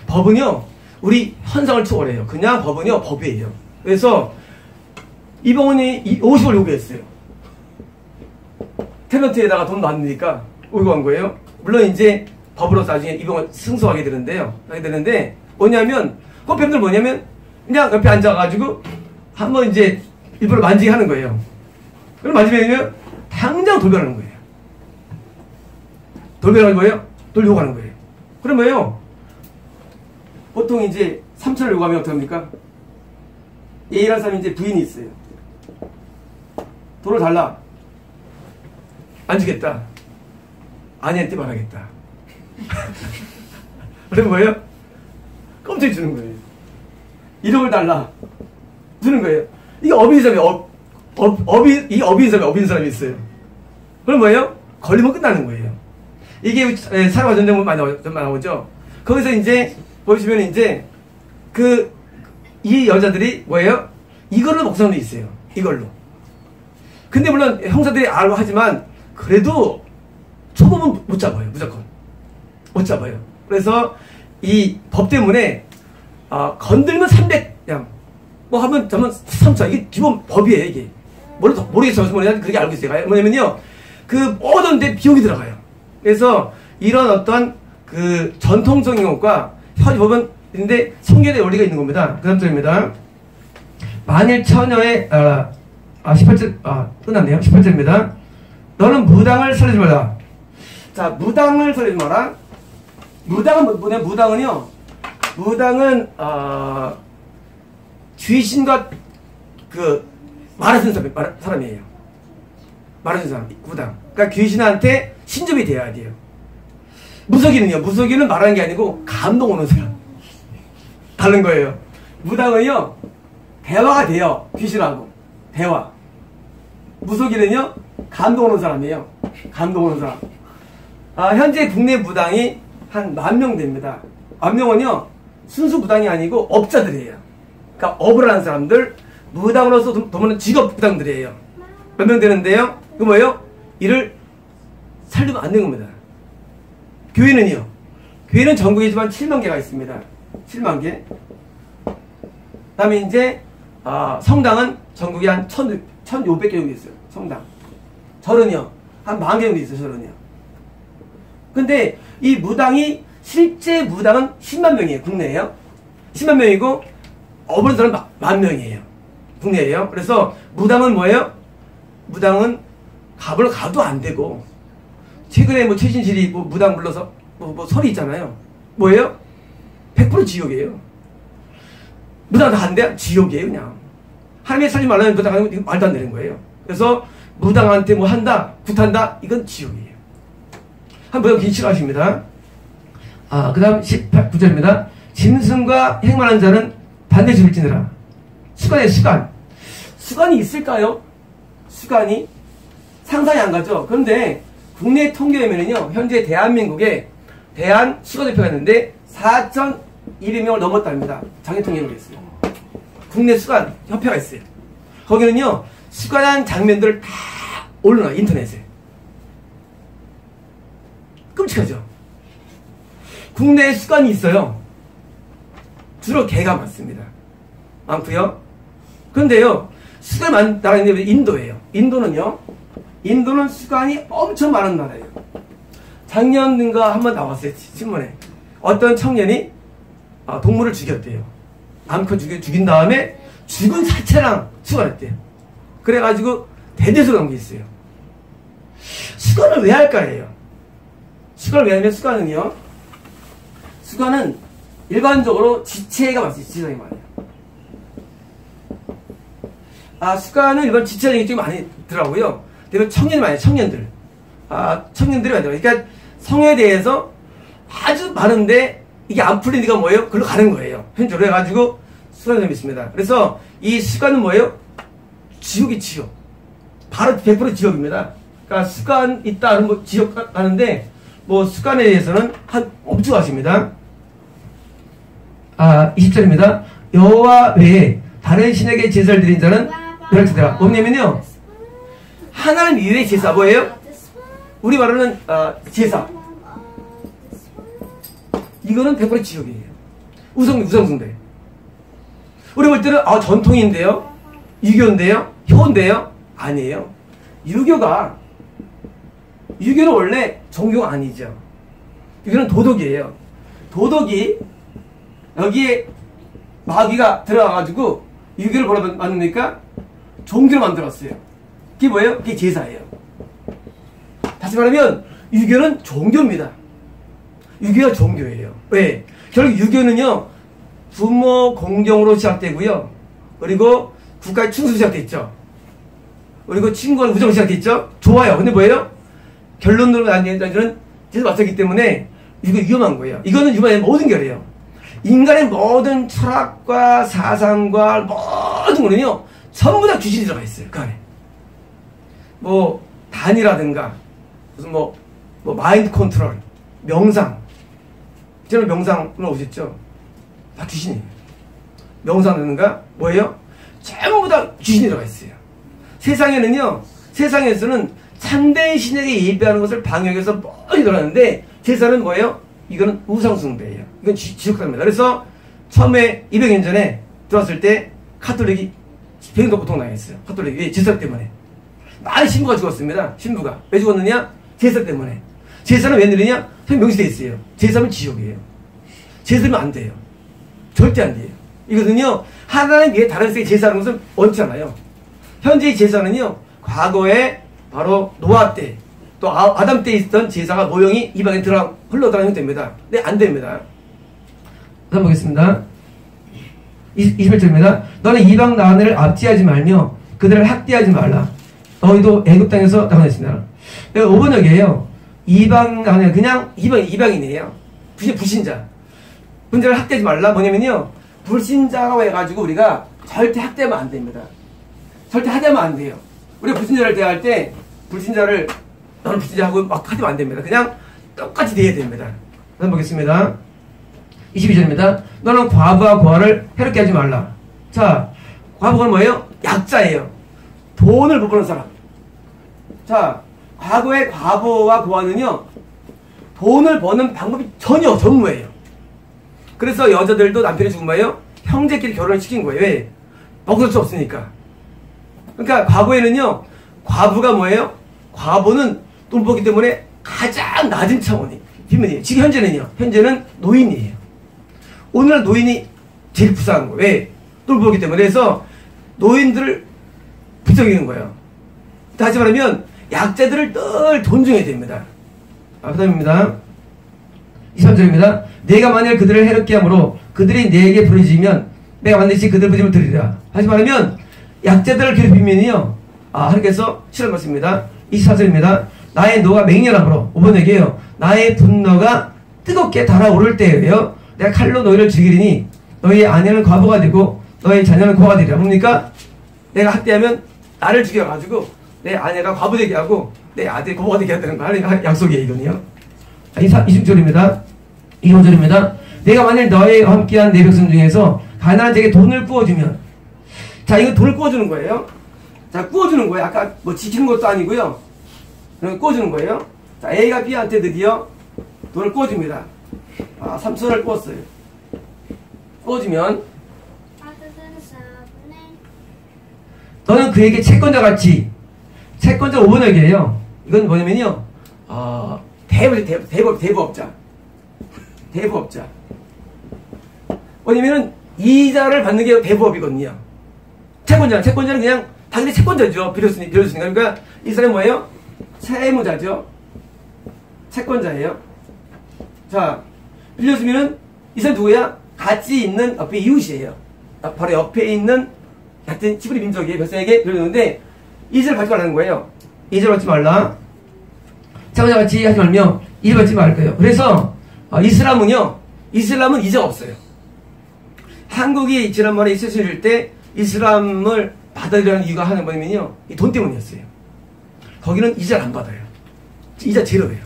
Speaker 1: 법은요 우리 현상을 초월해요. 그냥 법은요 법이에요. 그래서 이병헌이 50을 요구했어요. 테너트에다가 돈 놨으니까 요구한 거예요. 물론 이제 법으로서 나중에 이병헌 승소하게 되는데요. 하게 되는데 뭐냐면 꽃뱀들 뭐냐면 그냥 옆에 앉아가지고 한번 이제 일부러 만지게 하는 거예요. 그럼 만지면 당장 돌변하는 거예요. 돌변하는 거예요? 돌 요구하는 거예요. 그럼 뭐예요? 보통 이제 3천을 요구하면 어떡합니까? A라는 사람이 이제 부인이 있어요. 돈을 달라. 안 주겠다. 아내한테 말하겠다. 그럼 뭐예요? 깜짝이 주는 거예요. 1억을 달라. 주는 거예요. 이게 업인 사람이, 이 업인 사람이 있어요. 그럼 뭐예요? 걸리면 끝나는 거예요. 이게 사랑과 전쟁 많이 나오죠? 거기서 이제, 보시면 이제, 이 여자들이 뭐예요? 이걸로 목숨도 있어요. 이걸로. 근데 물론 형사들이 알고 하지만, 그래도 초범은 못 잡아요. 무조건. 못 잡아요. 그래서 이 법 때문에, 건들면 300, 그냥, 뭐 하면 3차. 이게 기본 법이에요, 이게. 모르겠어요. 그렇게 알고 있어요. 뭐냐면요. 모든 데 비용이 들어가요. 그래서 이런 어떤 전통적인 것과 현 법은인데 성결의 원리가 있는 겁니다. 그 다음 절입니다. 만일 처녀의, 18절, 끝났네요. 18절입니다. 너는 무당을 살리지 마라. 자, 무당을 살리지 마라. 무당은 뭐냐? 무당은, 귀신과 말하는 사람이에요. 말하는 사람, 무당. 그러니까 귀신한테 신접이 돼야 돼요. 무속인은요, 무속인은 말하는 게 아니고 감동 오는 사람. 다른 거예요. 무당은요, 대화가 돼요. 귀신하고. 대화. 무속인은요, 감동 오는 사람이에요. 감동 오는 사람. 현재 국내 무당이 한 10,000명 됩니다. 10,000명은요, 순수 무당이 아니고 업자들이에요. 그러니까 업을 하는 사람들, 무당으로서 돈 버는 직업 무당들이에요. 몇 명 되는데요? 그 뭐예요? 이를 살리면 안 되는 겁니다. 교회는요? 교회는 전국이지만 7만 개가 있습니다. 7만 개. 그 다음에 이제, 성당은 전국에 한 1,500개 정도 있어요. 성당. 절은요? 한 10,000개 정도 있어요, 절은요. 근데 이 무당이, 실제 무당은 10만 명이에요. 국내에요. 10만 명이고, 업을 사람 10,000명이에요. 국내에요. 그래서 무당은 뭐예요? 무당은 갑을 가도 안 되고, 최근에 뭐 최신실이 뭐 무당 불러서 뭐 설이 있잖아요. 뭐예요? 100% 지옥이에요. 무당 다 안 돼? 지옥이에요, 그냥. 하나님의 살지 말라는 무당하면 말도 안 되는 거예요. 그래서 무당한테 뭐 한다, 굿한다, 이건 지옥이에요. 한번 무당 싫어하십니다. 그 다음 19절입니다. 짐승과 행만한 자는 반드시 물지니라. 수간이에요, 수간. 수간이 있을까요? 수간이? 상상이 안 가죠? 그런데 국내 통계에 보면요, 현재 대한민국에 대한 수간협회가 있는데 4,200명을 넘었답니다. 장애 통계로 있어요. 국내 수간 협회가 있어요. 거기는요, 수간한 장면들을 다 올려놔요, 인터넷에. 끔찍하죠? 국내에 수간이 있어요. 주로 개가 많습니다. 많고요. 그런데요, 수간이 많은 나라인데 인도예요. 인도는 수간이 엄청 많은 나라예요. 작년인가 한번 나왔어요, 신문에. 어떤 청년이 동물을 죽였대요. 암컷 죽인 다음에 죽은 사체랑 수간했대요. 그래가지고 대대적으로 난 게 있어요. 수간을 왜 할까예요? 수간을 왜 하냐면 수간은 일반적으로 지체가 많아요. 지체장이 많아요. 수간은 일반 지체장이 좀 많이 있더라고요. 그다음에 청년이 많아요. 청년들. 청년들이 많아요. 그러니까 성에 대해서 아주 많은데 이게 안 풀린 데가 뭐예요? 그걸로 가는 거예요. 현재로 해가지고 수간이 좀 있습니다. 그래서 이 수간은 뭐예요? 지옥이 지옥. 바로 100% 지옥입니다. 그러니까 수간 있다 하면 뭐 지옥 가는데 뭐 수간에 대해서는 엄청 하십니다. 20절입니다. 여호와 외에 다른 신에게 제사를 드린 자는 멸치되라. 뭐냐면요, 하나님 이외의 제사 뭐예요? 우리 말로는 제사. 이거는 100% 지옥이에요. 우상숭배. 우리 볼 때는 전통인데요, 유교인데요, 효인데요, 아니에요. 유교는 원래 종교가 아니죠. 유교는 도덕이에요. 도덕이 여기에 마귀가 들어가가지고 유교를 뭐라 만듭니까? 종교를 만들었어요. 그게 뭐예요? 그게 제사예요. 다시 말하면 유교는 종교입니다. 유교가 종교예요. 왜? 결국 유교는요, 부모 공경으로 시작되고요, 그리고 국가의 충성 시작됐죠. 그리고 친구와 우정 시작됐죠. 좋아요. 근데 뭐예요? 결론으로 나뉘는 제사 맞췄기 때문에 이거 위험한 거예요. 이거는 유만의 모든 결이에요. 인간의 모든 철학과 사상과 모든 거는요 전부 다 귀신이 들어가 있어요. 그 안에 뭐 단이라든가 무슨 뭐 마인드 컨트롤, 명상. 저는 명상을 오셨죠? 다 귀신이에요. 명상이라든가 뭐예요? 전부 다 귀신이 들어가 있어요. 세상에서는 참된 신에게 예배하는 것을 방역해서 멀리 돌았는데 제사는 뭐예요? 이거는 우상숭배예요. 이건 지옥합니다. 그래서 처음에 200년 전에 들어왔을 때 카톨릭이 병도 고통당했어요. 카톨릭이. 왜? 제사 때문에. 많은 신부가 죽었습니다. 신부가. 왜 죽었느냐? 제사 때문에. 제사는 왜 느리냐? 명시되어 있어요. 제사는 지옥이에요. 제사는 안 돼요. 절대 안 돼요. 이거는요, 하나님 외에 다른 세계 제사하는 것은 옳지 않아요. 현재의 제사는요, 과거에 바로 노아 때, 또 아담 때 있던 제사가 모형이 이방에 흘러들어가는 됩니다. 네, 안 됩니다. 다음 보겠습니다. 21절입니다. 너는 이방 나라를 압제하지 말며 그들을 학대하지 말라. 너희도 애굽 땅에서 나가냈습니다. 5번역이에요. 이방 나라 그냥 이방인이에요. 불신자. 분자를 학대하지 말라. 뭐냐면요. 불신자가 해가지고 우리가 절대 학대하면 안 됩니다. 절대 학대하면 안 돼요. 우리가 불신자를 대할 때 불신자를 너는 불신자하고 막 하면 안 됩니다. 그냥 똑같이 대해야 됩니다. 한번 보겠습니다. 22절입니다. 너는 과부와 고아를 해롭게 하지 말라. 자, 과부가 뭐예요? 약자예요. 돈을 못 버는 사람. 자, 과거의 과부와 고아는요, 돈을 버는 방법이 전혀 전무해요. 그래서 여자들도 남편이 죽은 거예요? 형제끼리 결혼을 시킨 거예요. 왜? 먹을 수 없으니까. 그러니까 과거에는요, 과부가 뭐예요? 과부는 돈 벌기 때문에 가장 낮은 차원이 비밀이에요. 지금 현재는 노인이에요. 오늘날 노인이 제일 불쌍한 거예요. 왜? 돈 벌기 때문에. 그래서 노인들을 부정하는 거예요. 다시 말하면 약자들을 늘 존중해야 됩니다. 그 다음입니다. 23절입니다. 내가 만일 그들을 해롭게 함으로 그들이 내게 부르짖으면 내가 반드시 그들 부르짖음을 들으리라. 다시 말하면 약자들을 괴롭히면요, 하나님께서 싫은 것입니다. 24절입니다. 나의 노가 맹렬함으로 5번 얘기해요. 나의 분노가 뜨겁게 달아오를 때에요. 내가 칼로 너희를 죽이리니 너희의 아내는 과부가 되고 너희 자녀는 고아가 되리라. 뭡니까? 내가 학대하면 나를 죽여가지고 내 아내가 과부 되게 하고 내 아들이 고아가 되게 한다는 거 하나님 약속이에요. 이거는요. 20절입니다. 25절입니다. 내가 만일 너희와 함께한 내 백성 중에서 가난한 자에게 돈을 구워주면, 자, 이거 돈을 구워주는 거예요. 자, 구워주는 거예요. 아까 뭐 지키는 것도 아니고요. 구워주는 거예요. 자, A가 B한테 드디어 돈을 구워줍니다. 3천원을 구웠어요. 구워주면 너는 그에게 채권자같이, 채권자 5번역이에요. 이건 뭐냐면요, 대부업자. 대부업자. 뭐냐면은 이자를 받는 게 대부업이거든요. 채권자는 그냥 당연히 채권자죠. 빌려주니까. 그러니까 이 사람이 뭐예요? 채무자죠. 채권자예요. 자, 빌려주면은 이 사람 누구야? 같이 있는 옆에 이웃이에요. 바로 옆에 있는 같은 히브리 민족의 백성에게 빌려주는데 이자를 받지 말라는 거예요. 이자를 받지 말라. 채권자같이 하지 말며 이자를 받지 말 거예요. 그래서 이슬람은 이자가 없어요. 한국이 지난번에 있으실 때 이슬람을 받아들이라는 이유가 하나 뭐냐면요, 이 돈 때문이었어요. 거기는 이자를 안 받아요. 이자 제로예요.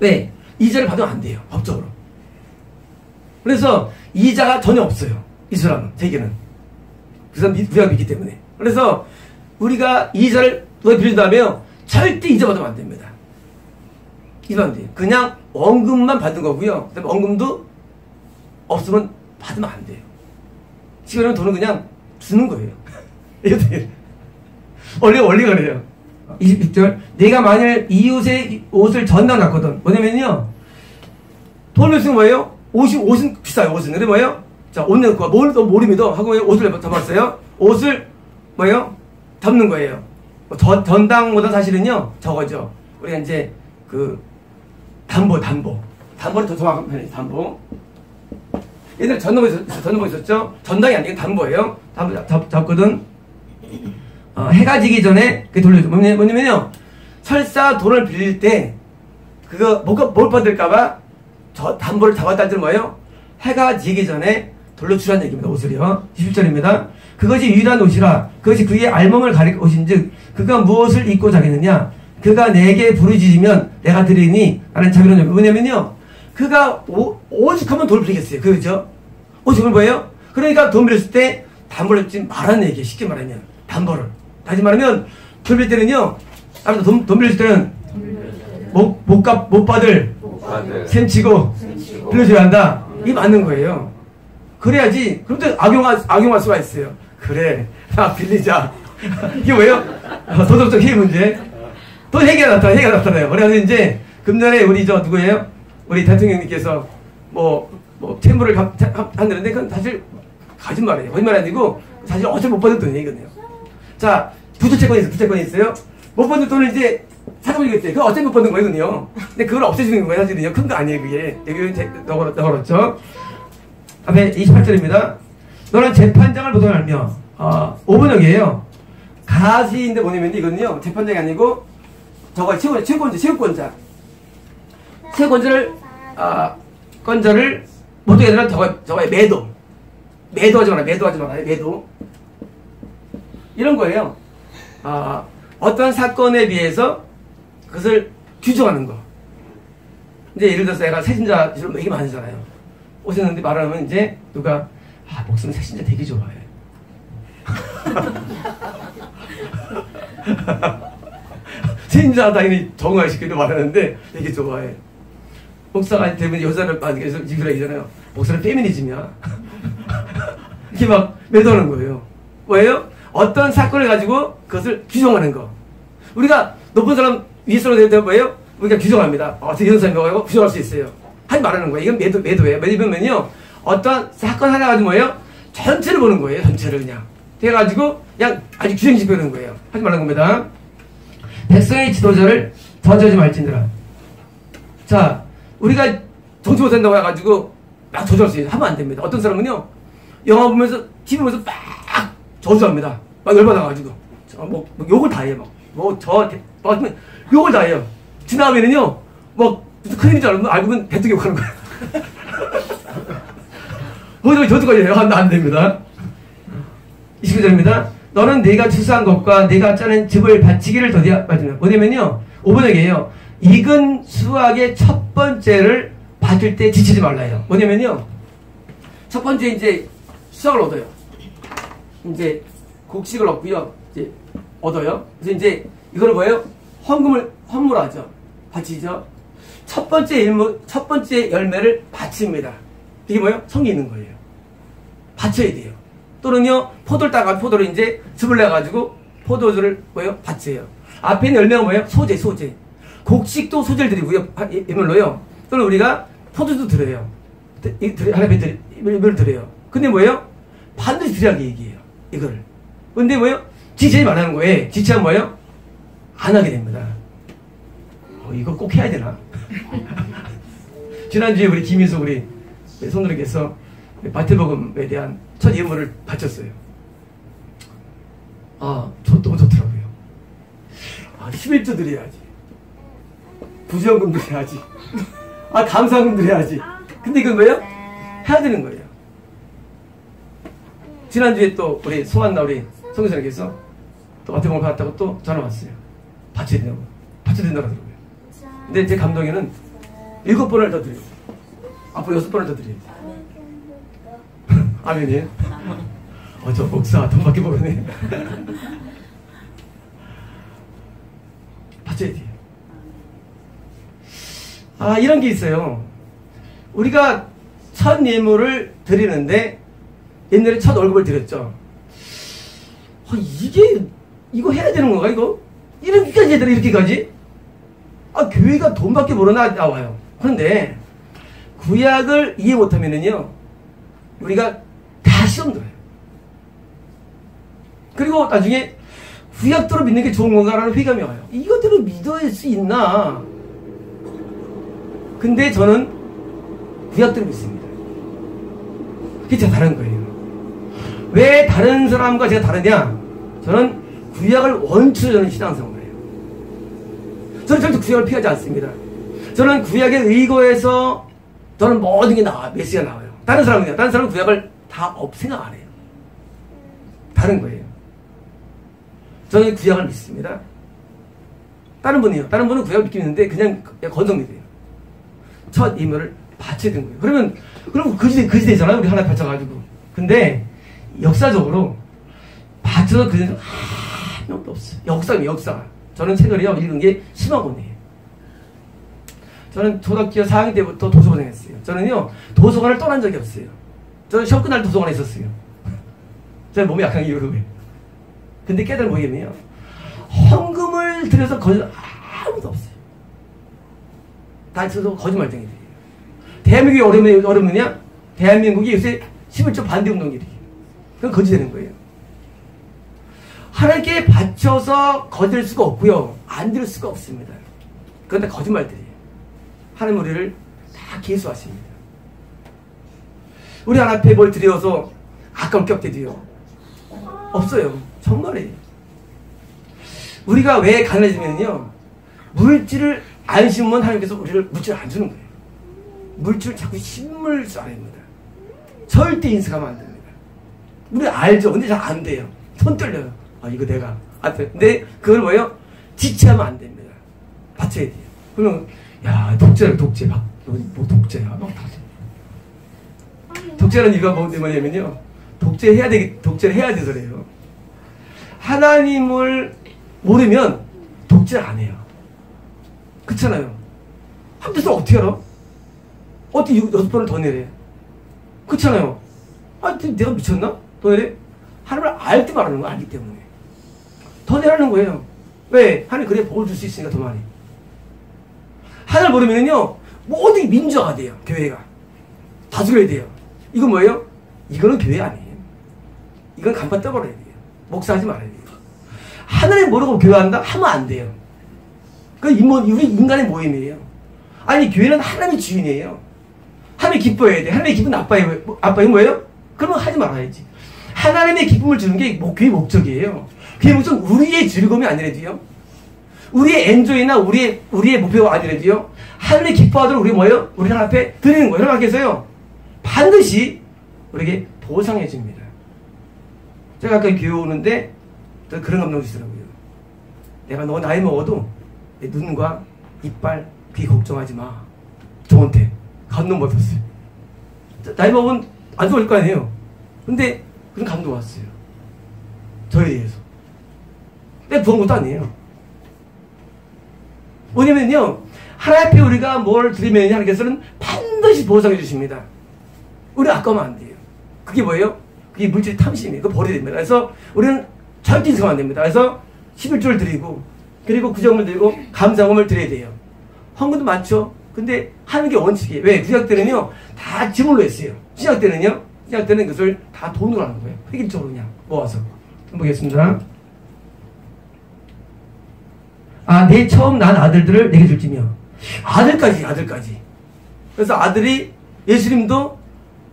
Speaker 1: 왜? 이자를 받으면 안 돼요. 법적으로. 그래서 이자가 전혀 없어요. 이슬람은, 세계는. 그 사람 우리가 믿기 때문에. 그래서 우리가 이자를 누가 빌린다면 절대 이자 받으면 안 됩니다. 이자 안 돼요. 그냥 원금만 받는 거고요. 그다음에 원금도 없으면 받으면 안 돼요. 지금 돈은 그냥 주는 거예요. 원리가 그래요. 26절. 내가 만일 이웃의 옷을 전당 났거든. 뭐냐면요, 돈을 쓰는 거예요. 옷은 비싸요. 옷은. 근데 뭐예요? 자, 옷 내고 뭘 또 모릅니다 하고 옷을 잡았어요. 옷을 뭐예요? 덮는 거예요. 전당보다 사실은요, 저거죠. 우리가 이제 담보는 더 정확한 편이에요. 담보. 옛날에 전도부 있었죠? 전당이 아니고 담보예요. 담보 잡거든. 해가 지기 전에 그게 돌려줘. 뭐냐면요. 설사 돈을 빌릴 때, 그거 못 받을까봐 저 담보를 잡았다는 뜻은 뭐예요? 해가 지기 전에 돌려주라는 얘기입니다. 옷을요. 21절입니다. 그것이 유일한 옷이라. 그것이 그의 알몸을 가릴 옷인 즉, 그가 무엇을 입고 자겠느냐? 그가 내게 부르짖으면 내가 드리니 라는 자비로운 점. 뭐냐면요. 그가 오죽하면 돈을 빌리겠어요. 그죠? 오죽하면 뭐예요? 그러니까 돈 빌렸을 때 담보를 좀 말하는 얘기예요. 쉽게 말하면. 담보를. 다시 말하면, 돈 빌릴 때는요. 돈 빌릴 때는 못 받을 셈치고 빌려줘야 한다. 이게 맞는 거예요. 그래야지. 그런데 악용할 수가 있어요. 그래, 나 빌리자. 이게 뭐예요? 도덕적 해이 문제. 또 해결 나타나요. 그래서 이제 금년에 우리 누구예요? 우리 대통령님께서 채무를 한다는데 그건 사실 거짓말이에요. 거짓말이 아니고 사실 어차피 못 받은 돈이거든요. 자, 부채권이 있어요. 못 받은 돈을 이제 사정이겠어요. 그거 어차피 못 받는 거거든요. 근데 그걸 없애주는 거예요, 사실은요. 큰 거 아니에요, 그게. 여기 넣어놨죠. 앞에 28절입니다. 너는 재판장을 보도록 알며, 5번역이에요. 가시인데 뭐냐면 이거는요, 재판장이 아니고, 저거 체육권자. 권자를 모두 얘들은 저거에 매도하지 말아요. 매도. 이런 거예요. 어떤 사건에 비해서 그것을 규정하는 거. 이제 예를 들어서 내가 새신자 얘기 많으잖아요. 오셨는데 말하면 이제 누가 목사님 새신자 되게 좋아해. 새신자 당연히 정화시키도 말하는데 되게 좋아해. 목사가 대부분 여자를 만나서 얘기잖아요. 목사는 페미니즘이야. 이렇게 막 매도하는 거예요. 뭐예요? 어떤 사건을 가지고 그것을 규정하는 거. 우리가 높은 사람, 위에 사람 되면 뭐예요? 우리가 규정합니다. 이런 사람이 뭐예요? 규정할 수 있어요. 하지 말하는 거예요. 이건 매도예요. 매도면요. 어떤 사건 하나 가지고 뭐예요? 전체를 보는 거예요. 전체를 그냥. 해가지고 그냥 아주 규정시키는 거예요. 하지 말라는 겁니다. 백성의 지도자를 저지하지 말지니라. 자, 우리가 정치 못한다고 해가지고 막 저주할 수 있어요. 하면 안 됩니다. 어떤 사람은요. 영화 보면서, TV 보면서 막 저주합니다. 막 열받아가지고. 욕을 다 해요. 욕을 다 해요. 지나가면은요, 무슨 큰일인 줄 알고 보면 대통령 욕하는 거예요. 거기서 저주까지 해요. 안 됩니다. 29절입니다. 너는 내가 추수한 것과 내가 짜낸 즙을 바치기를 더디하, 뭐냐면요, 5번역이에요. 익은 수확의 첫 번째를 바칠 때 지치지 말라요. 뭐냐면요, 첫 번째 이제 수확을 얻어요. 이제 곡식을 얻고요. 이제 얻어요. 그래서 이제 이거를 뭐예요? 헌물하죠. 바치죠. 첫 번째 열매를 바칩니다. 이게 뭐예요? 성이 있는 거예요. 바쳐야 돼요. 또는요, 포도를 따가 포도를 이제 즙을 내가지고 포도주를 뭐예요? 바쳐요. 앞에 있는 열매가 뭐예요? 소재. 곡식도 소재를 드리고요. 이물로요. 또는 우리가 포도도 드려요. 하나님의 일부를 드려요. 근데 뭐예요? 반드시 드려야 얘기해요. 이거를. 근데 뭐예요? 지체하지 말라는 거예요. 지체하면 뭐예요? 안 하게 됩니다. 이거 꼭 해야 되나? 지난주에 우리 김인수 우리 성도님께서 마태복음에 대한 첫 예물을 바쳤어요. 너무 좋더라고요. 11조 드려야지. 부지원금 드려야지. 감사금 드려야지. 근데 이건 뭐예요? 해야 되는 거예요. 지난주에 또 우리 송한나 우리 성교사님께서 또 마태복음 받았다고 또 전화 왔어요. 바쳐야 된다고. 바쳐야 된다고 하더라고요. 근데 제 감독에는 7번을 더 드려요. 앞으로 6번을 더 드려요. 아멘이에요? 저 목사 돈밖에 모르네. 바쳐야 돼요. 이런 게 있어요. 우리가 첫 예물을 드리는데 옛날에 첫 월급을 드렸죠. 이거 해야 되는 건가, 이거? 이렇게까지 해야 되나, 이렇게까지? 교회가 돈밖에 모르나 나와요. 그런데 구약을 이해 못하면은요, 우리가 다 시험 들어요. 그리고 나중에 구약대로 믿는 게 좋은 건가라는 회감이 와요. 이것대로 믿을 수 있나? 근데 저는 구약대로 믿습니다. 그게 제가 다른 거예요. 왜 다른 사람과 제가 다르냐? 저는 구약을 원추로 저는 신앙생활을 해요. 저는 절대 구약을 피하지 않습니다. 저는 구약에 의거해서 저는 모든 게 나와요. 메시지가 나와요. 다른 사람은요? 다른 사람은 구약을 다 생각 안 해요. 다른 거예요. 저는 구약을 믿습니다. 다른 분이요. 다른 분은 구약을 믿긴 있는데 그냥 건성 믿어요. 첫 임무를 바쳐야 되는 거예요. 그러면 그 시대잖아요. 우리 하나 바쳐가지고. 근데 역사적으로 바쳐서 그 시대는 한 명도 없어요. 역사가. 저는 책을 읽은 게 10만 권이에요. 저는 초등학교 4학년 때부터 도서관에 했어요. 저는요, 도서관을 떠난 적이 없어요. 저는 시험 끝날 도서관에 있었어요. 제 몸이 약한 이유로. 근데 깨달은 뭐겠네요. 헌금을 들여서 아무도 없어요. 다 있어도 거짓말쟁이들이에요. 대한민국이 어렵느냐? 대한민국이 요새 11조 반대 운동일이에요. 그건 거짓되는 거예요. 하나님께 바쳐서 거둘 수가 없고요. 안 드릴 수가 없습니다. 그건 다 거짓말들이에요. 하나님 우리를 다 계수하십니다. 우리 하나 앞에 뭘 드려서 아까운 격대도요. 없어요. 정말이에요. 우리가 왜 가난해지면요. 물질을 안 심으면 하나님께서 우리를 물질을 안 주는 거예요. 물질을 자꾸 심을 줄 아닙니다. 절대 인식하면 안 됩니다. 우리 알죠. 근데 잘 안 돼요. 손 떨려요. 아, 이거 내가. 근데 그걸 뭐예요? 지체하면 안 됩니다. 바쳐야 돼요. 그러면, 야, 독재. 뭐 독재야. 막 다. 독재라는 이유가 뭐냐면요. 독재를 해야 돼서래요. 하나님을 모르면 독재를 안 해요. 그렇잖아요. 한 대서 어떻게 알아? 어떻게 6번을 더 내래? 그렇잖아요. 내가 미쳤나? 더 내래? 하나님을 알 때 말하는 거 알기 때문에. 더 내라는 거예요. 왜? 하나님 그래 복을 줄 수 있으니까 더 많이. 하나님을 모르면요. 모든 게 민주화가 돼요. 교회가. 다스려야 돼요. 이건 뭐예요? 이거는 교회 아니에요. 이건 간판 떠버려야 돼요. 목사하지 말아야 돼요. 하나님 모르고 교회한다? 하면 안 돼요. 우리 인간의 모임이에요. 아니, 교회는 하나님의 주인이에요. 하나님이 기뻐해야 돼. 하나님의 기쁨 아빠예요 뭐예요? 그러면 하지 말아야지. 하나님의 기쁨을 주는 게 교회의 목적이에요. 교회의 목적은 우리의 즐거움이 아니라도요. 우리의 엔조이나 우리의 목표가 아니라도요. 하나님의 기뻐하도록 우리 뭐예요? 우리 하나님 앞에 드리는 거예요. 하나님께서요. 반드시 우리에게 보상해 줍니다. 제가 아까 교회 오는데 그런 감동이 있더라고요. 내가 너 나이 먹어도 내 눈과 이빨 귀 걱정하지 마. 저한테 감동 받았어요. 나이 먹으면 안 좋을 거 아니에요. 근데 그런 감동 왔어요. 저에 대해서. 내가 부은 것도 아니에요. 뭐냐면요. 하나님 앞에 우리가 뭘 드리면 하나님께서는 반드시 보상해 주십니다. 우리 아까우면 안 돼요. 그게 뭐예요? 그게 물질 탐심이에요. 그거 버려야 됩니다. 그래서 우리는 절대 인식하면 안 됩니다. 그래서 11조를 드리고 그리고 구정을 드리고 감사금을 드려야 돼요. 헌금도 많죠. 근데 하는 게 원칙이에요. 왜? 구약 때는요. 다 지물로 했어요. 신약 때는요. 신약 때는 그것을 다 돈으로 하는 거예요. 획일적으로 그냥 모아서. 보겠습니다. 내 처음 난 아들들을 내게 줄지며. 아들까지. 그래서 아들이 예수님도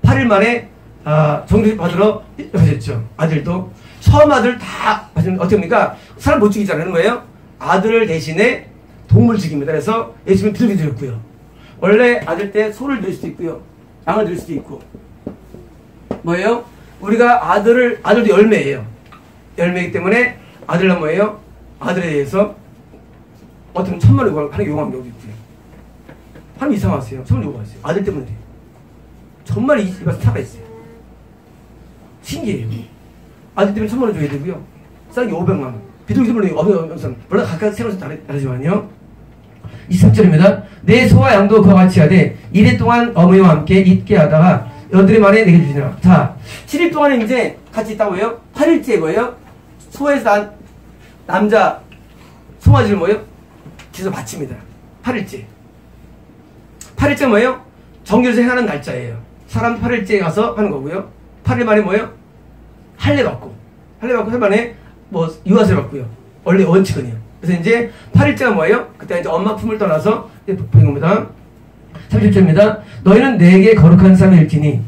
Speaker 1: 8일 만에 정죄 받으러 가셨죠. 아들도. 처음 아들 다 받으면 어떻게 합니까? 사람 못 죽이잖아요. 뭐예요? 아들을 대신에 동물 죽입니다. 그래서 예수님은 비둘기 드렸고요. 원래 아들 때 소를 드릴 수도 있고요. 양을 드릴 수도 있고. 뭐예요? 우리가 아들도 열매예요. 열매이기 때문에 아들은 뭐예요? 아들에 대해서 어떤 천만을 하나님 요구하는 경우도 있고요. 하나님 이상하세요. 천만 요구하세요. 아들 때문에. 정말 이 집에서 살아있어요. 신기해요. 아들 때문에 1,000만 원 줘야 되고요. 싼 게 500만 원. 비둘기 때문에 엄청 물론 각각 생각이 다르지만요. 23절입니다. 내 소와 양도 그와 같이 하되 1일 동안 어머니와 함께 있게 하다가 여드레 만에 내게 주시니라. 자, 7일 동안에 이제 같이 있다고 해요. 8일째 뭐예요? 소에서 난 남자 송아지를 뭐예요? 기서 바칩니다. 8일째. 8일째 뭐예요? 정결에서 행하는 날짜예요. 사람 8일째에 가서 하는 거고요. 8일 만에 뭐예요? 할례 받고 8일 만에 유아세를 받고요. 원래 원칙은요. 그래서 이제 8일째가 뭐예요? 그때 이제 엄마 품을 떠나서 보는 겁니다. 30절입니다. 너희는 내게 거룩한 삶일지니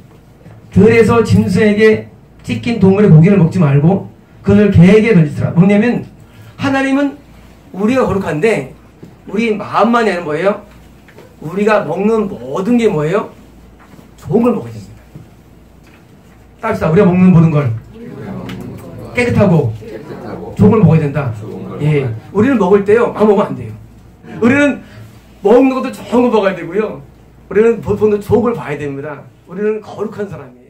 Speaker 1: 들에서 짐승에게 찢긴 동물의 고기를 먹지 말고 그것을 개에게 던지더라. 뭐냐면 하나님은 우리가 거룩한데 우리 마음만이 아니라 뭐예요? 우리가 먹는 모든 게 뭐예요? 좋은 걸 먹어야 됩니다. 따릅시다. 우리가 먹는 모든 걸 깨끗하고 좋은 걸 먹어야 된다. 예, 우리는 먹을 때요 막 먹으면 안 돼요. 우리는 먹는 것도 좋은 거 먹어야 되고요. 우리는 보통 좋은 걸 봐야 됩니다. 우리는 거룩한 사람이에요.